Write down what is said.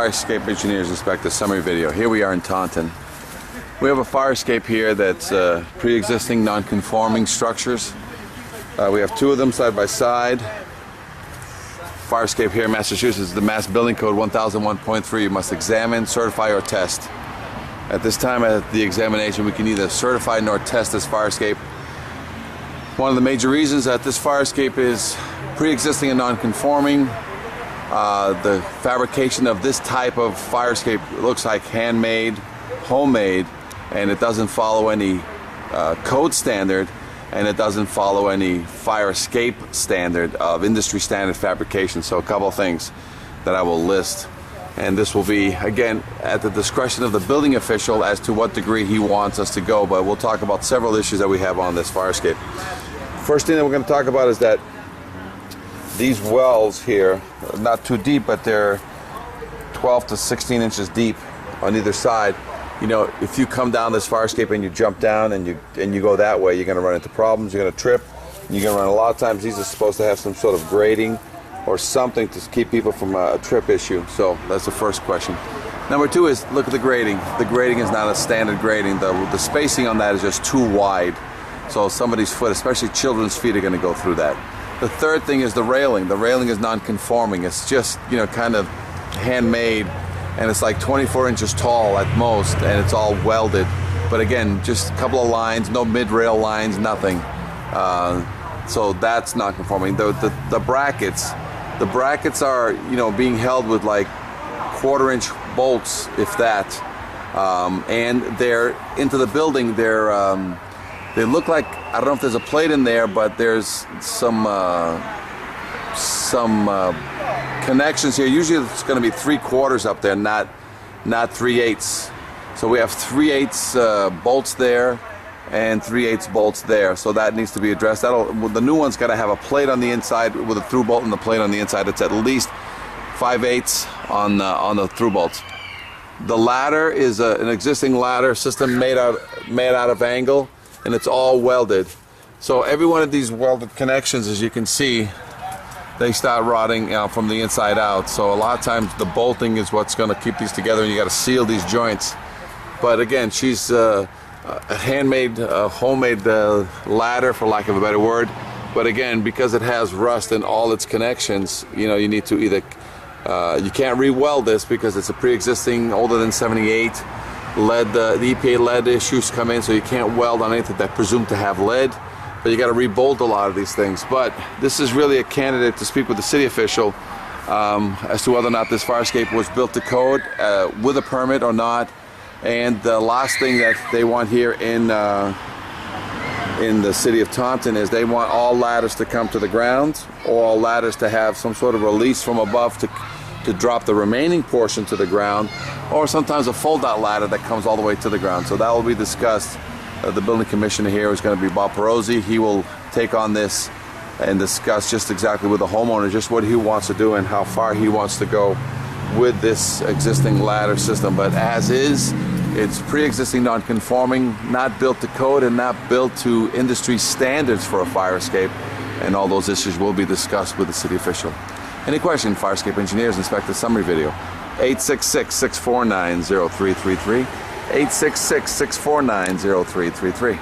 Fire Escape Engineers Inspector summary video. Here we are in Taunton. We have a fire escape here that's pre-existing non-conforming structures. We have two of them side by side. Fire escape here in Massachusetts, the Mass Building Code 1001.3. You must examine, certify, or test. At this time at the examination, we can neither certify nor test this fire escape. One of the major reasons that this fire escape is pre-existing and non-conforming, the fabrication of this type of fire escape looks like handmade, homemade, and it doesn't follow any code standard, and it doesn't follow any fire escape standard of industry standard fabrication. So a couple of things that I will list, and this will be again at the discretion of the building official as to what degree he wants us to go, but we'll talk about several issues that we have on this fire escape. First thing that we're going to talk about is that these wells here are not too deep, but they're 12 to 16 inches deep on either side. You know, if you come down this fire escape and you jump down and you go that way, you're going to run into problems. You're going to trip. You're going to run. A lot of times these are supposed to have some sort of grading or something to keep people from a trip issue. So that's the first question. Number two is look at the grading. The grading is not a standard grading. The spacing on that is just too wide. So somebody's foot, especially children's feet, are going to go through that. The third thing is the railing. The railing is non-conforming. It's just, you know, kind of handmade, and it's like 24 inches tall at most, and it's all welded. But again, just a couple of lines, no mid-rail lines, nothing. So that's non-conforming. The brackets are, you know, being held with like quarter-inch bolts, if that, and they're into the building. They look like, I don't know if there's a plate in there, but there's some connections here. Usually it's going to be 3/4 up there, not 3/8. So we have 3/8 bolts there and 3/8 bolts there. So that needs to be addressed. The new one's got to have a plate on the inside with a through bolt and the plate on the inside. It's at least 5/8 on the through bolts. The ladder is an existing ladder system made out of angle, and it's all welded. So every one of these welded connections, as you can see, they start rotting from the inside out. So a lot of times the bolting is what's going to keep these together, and you got to seal these joints. But again, she's a handmade, homemade ladder, for lack of a better word. But again, because it has rust in all its connections, you know, you need to either you can't re-weld this because it's a pre-existing, older than 78. Lead, the EPA lead issues come in, so you can't weld on anything that presumed to have lead, but you got to rebolt a lot of these things. But this is really a candidate to speak with the city official as to whether or not this fire escape was built to code with a permit or not. And the last thing that they want here in the city of Taunton is they want all ladders to come to the ground, or all ladders to have some sort of release from above to drop the remaining portion to the ground, or sometimes a fold-out ladder that comes all the way to the ground. So that will be discussed. The building commissioner here is going to be Bob Perozzi. He will take on this and discuss just exactly with the homeowner just what he wants to do and how far he wants to go with this existing ladder system. But as is, it's pre-existing non-conforming, not built to code, and not built to industry standards for a fire escape. And all those issues will be discussed with the city official. Any question, Fire Escape Engineers Inspector summary video, 866-649-0333, 866-649-0333.